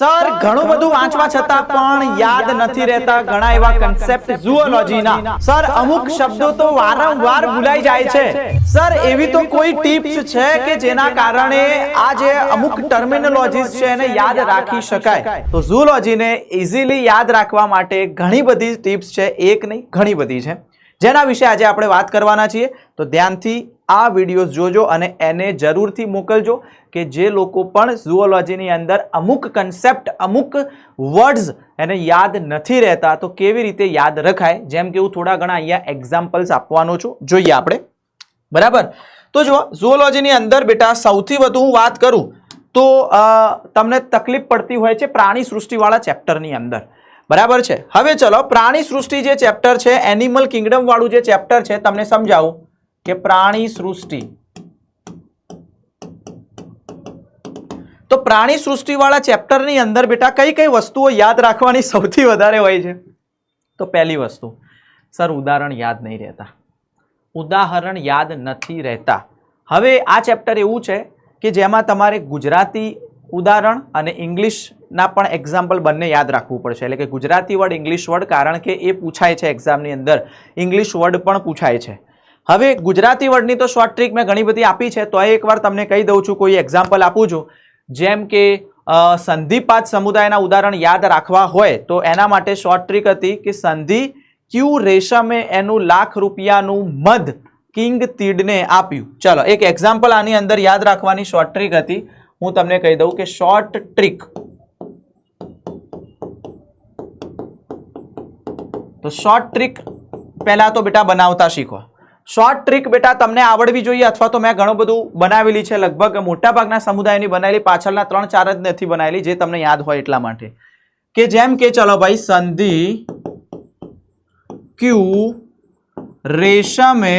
Sir ઘણું બધું વાંચવા છતાં પણ યાદ નથી રહેતા ઘણા એવા કન્સેપ્ટ ઝૂઓલોજીના સર અમુક શબ્દો તો વારંવાર ભૂલાઈ જાય છે સર એવી તો કોઈ ટિપ્સ છે કે જેના કારણે આ જે અમુક ટર્મિનોલોજીસ છે એને યાદ રાખી શકાય તો ઝૂઓલોજીને ઈઝીલી યાદ રાખવા માટે ઘણી બધી ટિપ્સ છે એક નહીં ઘણી બધી છે જેના વિશે આજે આપણે વાત કરવાના છીએ તો ધ્યાનથી આ વિડિયોઝ જોજો અને એને જરૂરથી મોકલજો કે જે લોકો પણ ઝૂઓલોજીની અંદર અમુક કન્સેપ્ટ અમુક વર્ડ્સ એને યાદ નથી રહેતા તો કેવી રીતે યાદ રખાય જેમ કે હું થોડા ઘણા અહીંયા એક્ઝામ્પલ્સ આપવાનો છું જોઈએ આપણે બરાબર તો જો ઝૂઓલોજીની અંદર બેટા સૌથી વધુ હું વાત કરું તો તમને તકલીફ પડતી હોય છે પ્રાણી સૃષ્ટિવાળા ચેપ્ટરની અંદર બરાબર છે હવે ચલો પ્રાણી સૃષ્ટિ જે ચેપ્ટર છે એનિમલ કિંગડમ વાળું જે ચેપ્ટર છે તમને સમજાવું કે પ્રાણી સૃષ્ટિ તો પ્રાણી સૃષ્ટિ વાળા ચેપ્ટરની અંદર બેટા કઈ કઈ વસ્તુઓ યાદ રાખવાની સૌથી વધારે હોય છે તો પહેલી વસ્તુ સર ઉદાહરણ યાદ નહીં રહેતા ઉદાહરણ યાદ નથી રહેતા હવે આ ચેપ્ટર એવું છે કે જેમાં તમારે ગુજરાતી ઉદાહરણ અને ઇંગ્લિશના પણ એક્ઝામ્પલ બંને યાદ રાખવું પડશે એટલે કે ગુજરાતી વર્ડ ઇંગ્લિશ વર્ડ કારણ કે એ પૂછાય છે એક્ઝામની અંદર ઇંગ્લિશ વર્ડ પણ પૂછાય છે હવે ગુજરાતી વર્ડની તો શોર્ટ ટ્રીક મેં ઘણી બધી આપી છે તો એકવાર તમને કહી દઉં છું કોઈ એક્ઝામ્પલ આપું છું જેમ કે સંધિપાત સમુદાયના ઉદાહરણ યાદ રાખવા હોય તો એના માટે શોર્ટ ટ્રીક હતી કે સંધિ ક્યુ રેશમે એનું લાખ રૂપિયાનું મધ કિંગ તીડને આપ્યું ચલો એક એક્ઝામ્પલ આની અંદર યાદ રાખવાની શોર્ટ ટ્રીક હતી હું તમને કહી દઉં કે શોર્ટ ટ્રીક તો શોર્ટ ટ્રીક પહેલા તો બેટા બનાવતા શીખો શોર્ટ ટ્રીક બેટા તમને આવડવી જોઈએ અથવા તો મેં ઘણું બધું બનાવેલી છે લગભગ મોટાભાગના સમુદાયની બનાવેલી પાછળના 3-4 જ નથી બનાવેલી જે તમને યાદ હોય એટલા માટે કે જેમ કે ચલો ભાઈ સંધિ ક્યુ રેશમે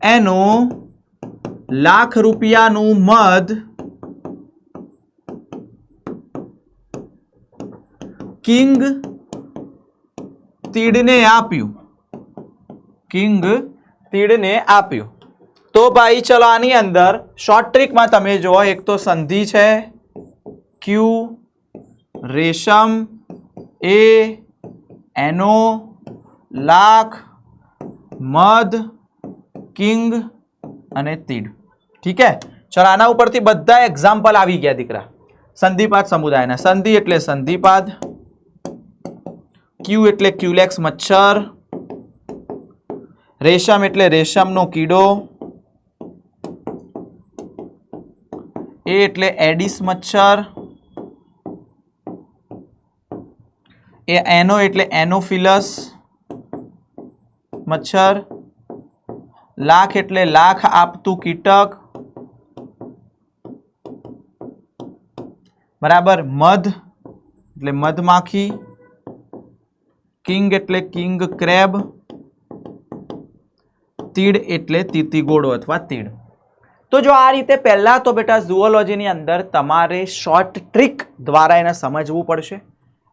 એનું લાખ રૂપિયાનું મધ કિંગ તીડને આપ્યું કિંગ તીડને આપ્યું તો ભાઈ ચલો આની અંદર શોર્ટ ટ્રીકમાં તમે જુઓ એક તો સંધિ છે ક્યુ રેશમ એ એનો લાખ મધ કિંગ અને તીડ ઠીક હે ચલો આના ઉપરથી બધા એક્ઝામ્પલ આવી ગયા દીકરા સંધિપાત સમુદાયના સંધિ એટલે સંધિપાત ક્યુ એટલે ક્યુલેક્સ મચ્છર રેશમ એટલે રેશમનો કીડો એ એટલે એડિસ મચ્છર એ એનો એટલે એનોફિલસ મચ્છર લાખ એટલે લાખ આપતું કીટક બરાબર મધ એટલે મધમાખી કિંગ એટલે કિંગ ક્રેબ તીડ એટલે તીતીગોળો અથવા તીડ તો જો આ રીતે પહેલા તો બેટા ઝૂઓલોજીની અંદર તમારે શોર્ટ ટ્રીક દ્વારા એને સમજવું પડશે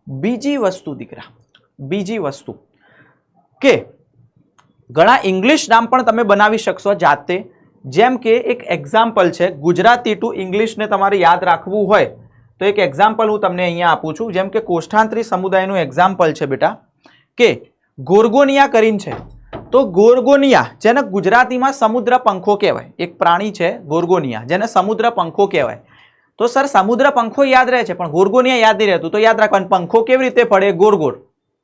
બીજી વસ્તુ દીકરા બીજી વસ્તુ કે ઘણા ઇંગ્લિશ નામ પણ તમે બનાવી શકશો જાતે જેમ કે એક એક્ઝામ્પલ છે ગુજરાતી ટુ ઇંગ્લિશને તમારે યાદ રાખવું હોય તો એક એક્ઝામ્પલ હું તમને અહીંયા આપું છું જેમ કે કોષ્ઠાંતરી સમુદાયનું એક્ઝામ્પલ છે બેટા કે ગોર્ગોનિયા કરીને છે તો ગોર્ગોનિયા જેને ગુજરાતીમાં સમુદ્ર પંખો કહેવાય એક પ્રાણી છે ગોર્ગોનિયા જેને સમુદ્ર પંખો કહેવાય તો સર સમુદ્ર પંખો યાદ રહે છે પણ ગોર્ગોનિયા યાદ નહીં રહેતું તો યાદ રાખવાનું પંખો કેવી રીતે પડે ગોળ ગોળ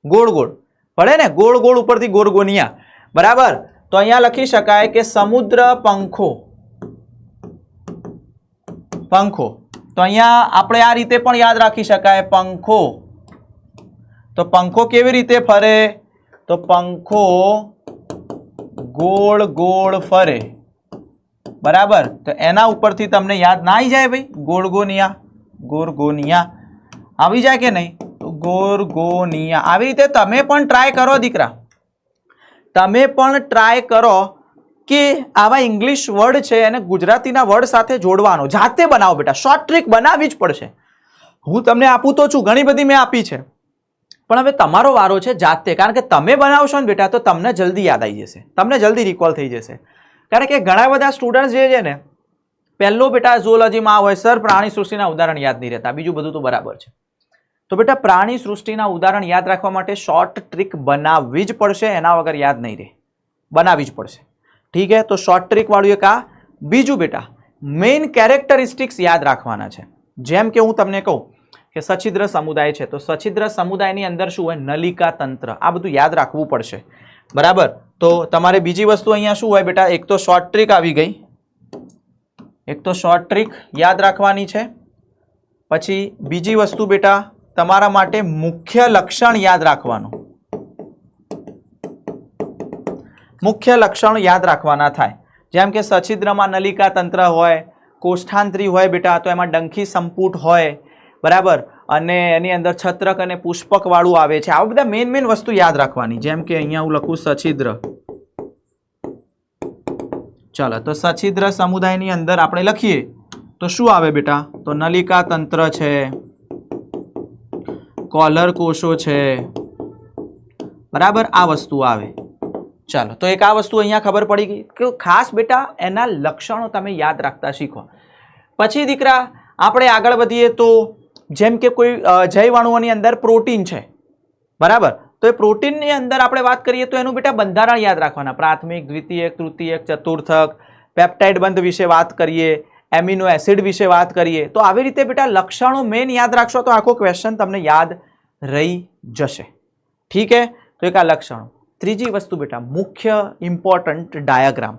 ગોળ ગોળ પડે ને ગોળ ગોળ ઉપરથી ગોર્ગોનિયા બરાબર તો અહીંયા લખી શકાય કે સમુદ્ર પંખો પંખો તો અહીંયા આપણે આ રીતે પણ યાદ રાખી શકાય પંખો તો પંખો કેવી રીતે ફરે તો પંખો ગોળ ગોળ ફરે બરાબર તો એના ઉપરથી તમને યાદ ના આવી જાય ભાઈ ગોર્ગોનિયા ગોર્ગોનિયા આવી જાય કે નહીં તો ગોર્ગોનિયા આવી રીતે તમે પણ ટ્રાય કરો દીકરા તમે પણ ટ્રાય કરો કે આવા ઇંગ્લિશ વર્ડ છે એને ગુજરાતીના વર્ડ સાથે જોડવાનો જાતે બનાવો બેટા શોર્ટ ટ્રીક બનાવવી જ પડશે હું તમને આપું તો છું ઘણી બધી મેં આપી છે પણ હવે તમારો વારો છે જાતે કારણ કે તમે બનાવશો ને બેટા તો તમને જલ્દી યાદ આવી જશે તમને જલ્દી રિકોલ થઈ જશે કારણ કે ઘણા બધા સ્ટુડન્ટ્સ જે છે ને પહેલો બેટા ઝૂઓલોજીમાં હોય સર પ્રાણી સૃષ્ટિના ઉદાહરણ યાદ નહીં રહેતા, બીજું બધું તો બરાબર છે. તો બેટા પ્રાણી સૃષ્ટિના ઉદાહરણ યાદ રાખવા માટે શોર્ટ ટ્રીક બનાવવી જ પડશે, એના વગર યાદ નહીં રહે, બનાવવી જ પડશે. ઠીક હે, તો શોર્ટ ટ્રીક વાળું એક આ. બીજું બેટા મેઇન કેરેક્ટરિસ્ટિક્સ યાદ રાખવાના છે. જેમ કે હું તમને કહું કે સછિદ્ર સમુદાય છે, તો સછિદ્ર સમુદાયની અંદર શું હોય, નલિકા તંત્ર, આ બધું યાદ રાખવું પડશે. બરાબર, તો તમારે બીજી વસ્તુ અહીંયા શું હોય બેટા, એક તો શોર્ટ ટ્રીક આવી ગઈ, એક તો શોર્ટ ટ્રીક યાદ રાખવાની છે. પછી બીજી વસ્તુ બેટા તમારા માટે મુખ્ય લક્ષણ યાદ રાખવાનું, મુખ્ય લક્ષણ યાદ રાખવાના થાય. જેમ કે સછિદ્રમાં નલિકા તંત્ર હોય, કોષ્ઠાંતરી હોય બેટા, તો એમાં ડંખી સંપુટ હોય, બરાબર, અને એની અંદર છત્રક અને પુષ્પક વાળું આવે છે. આવા બધા મેઇન વસ્તુ યાદ રાખવાની. જેમ કે અહીંયા હું લખું સછિદ્ર. ચાલો, તો સછિદ્ર સમુદાયની અંદર આપણે લખીએ તો શું આવે બેટા, તો નલિકા તંત્ર છે, કોલર કોષો છે, બરાબર, આ વસ્તુ આવે. ચાલો, તો એક આ વસ્તુ અહીંયા ખબર પડી ગઈ કે ખાસ બેટા એના લક્ષણો તમે યાદ રાખતા શીખો. પછી દીકરા આપણે આગળ વધીએ તો જેમ કે કોઈ જૈવાણુઓની અંદર પ્રોટીન છે, બરાબર, તો એ પ્રોટીનની અંદર આપણે વાત કરીએ તો એનું બેટા બંધારણ યાદ રાખવાના. પ્રાથમિક, દ્વિતીયક, તૃતીયક, ચતુર્થક, પેપ્ટાઇડ બંધ વિશે વાત કરીએ, એમિનો એસિડ વિશે વાત કરીએ. તો આવી રીતે બેટા લક્ષણો મેઇન યાદ રાખશો તો આખો ક્વેશ્ચન તમને યાદ રહી જશે. ઠીક હે, તો એક આ લક્ષણો. ત્રીજી વસ્તુ બેટા મુખ્ય ઇમ્પોર્ટન્ટ ડાયાગ્રામ.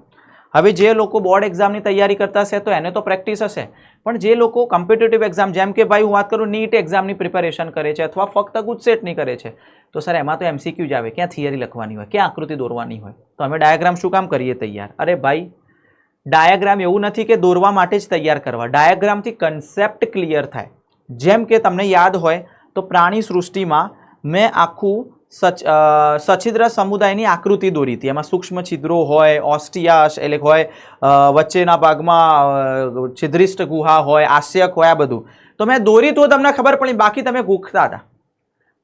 હવે જે લોકો બોર્ડ એક્ઝામની તૈયારી કરતા હશે તો એને તો પ્રેક્ટિસ હશે, પણ જે લોકો કોમ્પિટિટિવ એક્ઝામ, જેમ કે ભાઈ હું વાત કરું નીટ એક્ઝામની પ્રિપેરેશન કરે છે અથવા ફક્ત ગુજસેટની કરે છે, તો સર એમાં તો એમસીક્યુ જ આવે, ક્યાં થિયરી લખવાની હોય, ક્યાં આકૃતિ દોરવાની હોય. તો અમે ડાયાગ્રામ શું કામ કરીએ તૈયાર? અરે ભાઈ ડાયાગ્રામ એવું નથી કે દોરવા માટે જ તૈયાર કરવા, ડાયાગ્રામથી કન્સેપ્ટ ક્લિયર થાય. જેમ કે તમને યાદ હોય તો પ્રાણી સૃષ્ટિમાં મેં આખું સછિદ્ર સમુદાયની આકૃતિ દોરી હતી. એમાં સૂક્ષ્મ છિદ્રો હોય, ઓસ્ટિયા એટલે હોય, વચ્ચેના ભાગમાં છિદ્રિષ્ટ ગુહા હોય, આસ્યક હોય, આ બધું તો મેં દોરી તો તમને ખબર પડી, બાકી તમે ગૂંખતા હતા.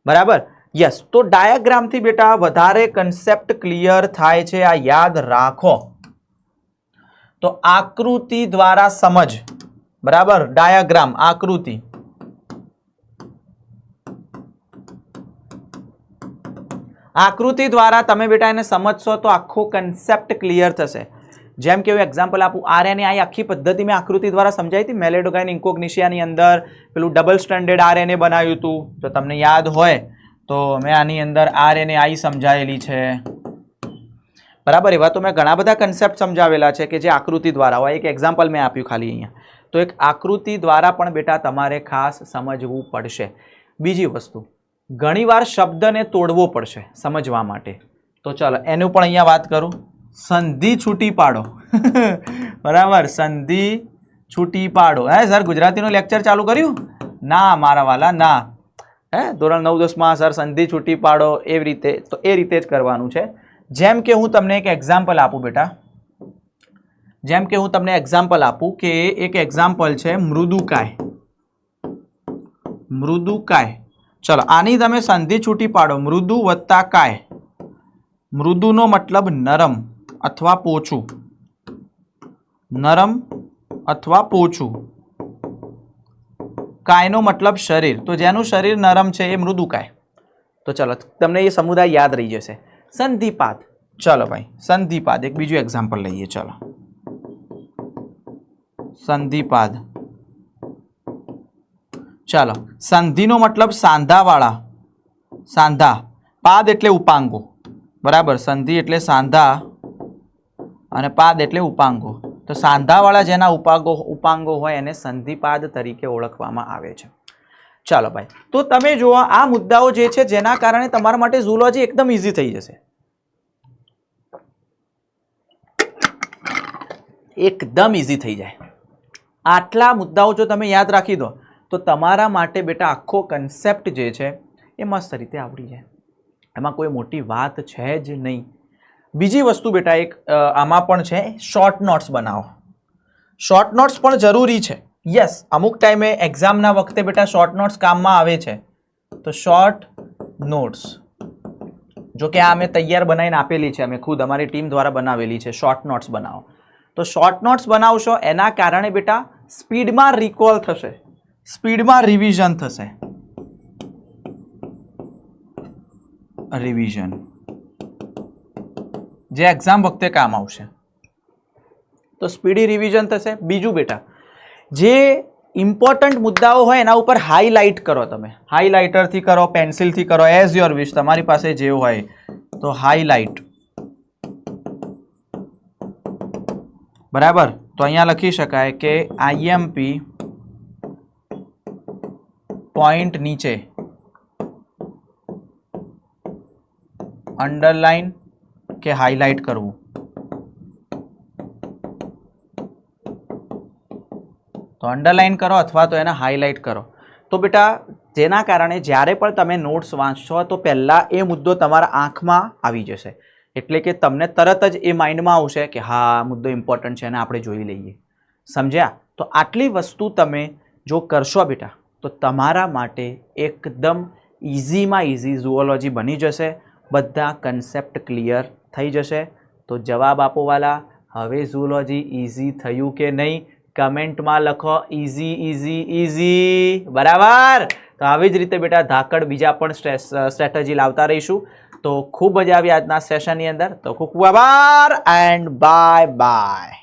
બરાબર, યસ. તો ડાયાગ્રામથી બેટા વધારે કન્સેપ્ટ ક્લિયર થાય છે, આ યાદ રાખો. તો આકૃતિ દ્વારા સમજ, બરાબર, ડાયાગ્રામ, આકૃતિ. આકૃતિ દ્વારા તમે બેટા એને સમજશો તો આખો કન્સેપ્ટ ક્લિયર થશે. જેમ કે હું એક્ઝામ્પલ આપું, આરએનએ આખી પદ્ધતિ મેં આકૃતિ દ્વારા સમજાવી હતી. મેલેડોગાઇન ઇન્કોગ્નિશિયાની અંદર પેલું ડબલ સ્ટ્રેન્ડેડ આરએનએ બનાવ્યું હતું, તો તમને યાદ હોય તો મેં આની અંદર આરએનએ સમજાવેલી છે, બરાબર. એવા તો મેં ઘણા બધા કન્સેપ્ટ સમજાવેલા છે કે જે આકૃતિ દ્વારા હોય. એક એક્ઝામ્પલ મેં આપ્યું ખાલી અહીંયા. તો એક આકૃતિ દ્વારા પણ બેટા તમારે ખાસ સમજવું પડશે. બીજી વસ્તુ, ઘણીવાર શબ્દને તોડવો પડશે સમજવા માટે. તો ચાલો એનું પણ અહીંયા વાત કરું. સંધિ છૂટી પાડો, બરાબર, સંધિ છૂટી પાડો. હે સર ગુજરાતીનું લેક્ચર ચાલુ કર્યું? ના મારા વાલા, ના. હે ધોરણ 9-10માં સર સંધિ છૂટી પાડો એવી રીતે, તો એ રીતે જ કરવાનું છે. જેમ કે હું તમને એક એક્ઝામ્પલ આપું બેટા, જેમ કે હું તમને એક્ઝામ્પલ આપું કે એક એક્ઝામ્પલ છે મૃદુકાય. મૃદુકાય, ચલો આની તમે સંધિ છૂટી પાડો. મૃદુ વત્તા કાય. મૃદુનો મતલબ નરમ અથવા પોચું, નરમ અથવા પોચું. કાયનો મતલબ શરીર, તો જેનું શરીર નરમ છે એ મૃદુકાય. તો ચલો તમને એ સમુદાય યાદ રહી જશે. સંધિપાદ, ચલો ભાઈ સંધિપાદ એક બીજું એક્ઝામ્પલ લઈએ. ચલો સંધિપાદ. ચાલો, સંધિનો મતલબ સાંધાવાળા, સાંધા. પાદ એટલે ઉપાંગો, બરાબર. સંધિ એટલે સાંધા અને પાદ એટલે ઉપાંગો. તો સાંધાવાળા જેના ઉપાંગો હોય એને સંધિપાદ તરીકે ઓળખવામાં આવે છે. ચાલો ભાઈ, તો તમે જુઓ આ મુદ્દાઓ જે છે જેના કારણે તમારા માટે ઝૂઓલોજી એકદમ ઇઝી થઈ જશે, એકદમ ઇઝી થઈ જાય. આટલા મુદ્દાઓ જો તમે યાદ રાખી દો તો તમારા માટે બેટા આખો કન્સેપ્ટ જે છે એ મસ્ત રીતે આવડી જાય. એમાં કોઈ મોટી વાત છે જ નહીં. બીજી વસ્તુ બેટા એક આમાં પણ છે, શોર્ટ નોટ્સ બનાવો. શોર્ટ નોટ્સ પણ જરૂરી છે. યસ, અમુક ટાઈમે એક્ઝામના વખતે બેટા શોર્ટ નોટ્સ કામમાં આવે છે. તો શોર્ટ નોટ્સ, જો કે આ અમે તૈયાર બનાવીને આપેલી છે, અમે ખુદ અમારી ટીમ દ્વારા બનાવેલી છે. શોર્ટ નોટ્સ બનાવો. તો શોર્ટ નોટ્સ બનાવશો એના કારણે બેટા સ્પીડમાં રિકોલ થશે, સ્પીડમાં રિવિઝન થશે, રિવિઝન જે એક્ઝામ વખતે કામ આવશે. તો સ્પીડી રિવિઝન થશે. બીજું બેટા જે ઇમ્પોર્ટન્ટ મુદ્દાઓ હોય એના ઉપર હાઇલાઇટ કરો, તમે હાઇલાઇટરથી કરો, પેન્સિલથી કરો, એઝ યોર વિશ, તમારી પાસે જે હોય તો હાઇલાઇટ. બરાબર. તો અહીંયા લખી શકાય કે આઈએમપી પોઈન્ટ નીચે અંડરલાઇન કે હાઇલાઇટ કરવું. તો અંડરલાઇન કરો અથવા તો એને હાઇલાઇટ કરો. તો બેટા જેના કારણે જ્યારે પણ તમે નોટ્સ વાંચશો તો પહેલાં એ મુદ્દો તમારા આંખમાં આવી જશે, એટલે કે તમને તરત જ એ માઇન્ડમાં આવશે કે હા આ મુદ્દો ઇમ્પોર્ટન્ટ છે અને આપણે જોઈ લઈએ. સમજ્યા? તો આટલી વસ્તુ તમે જો કરશો બેટા તો તમારા માટે એકદમ ઇઝીમાં ઇઝી ઝૂઓલોજી બની જશે, બધા કન્સેપ્ટ ક્લિયર થઈ જશે. તો જવાબ આપો વાલા, હવે ઝૂઓલોજી ઇઝી થયું કે નહીં? કમેન્ટમાં લખો ઇઝી ઇઝી ઇઝી. બરાબર. તો આવી જ રીતે બેટા ધાકડ બીજા પણ સ્ટ્રેટેજી લાવતા રહીશું. તો ખૂબ મજા આવી આજના સેશનની અંદર. તો ખૂબ આભાર એન્ડ બાય બાય.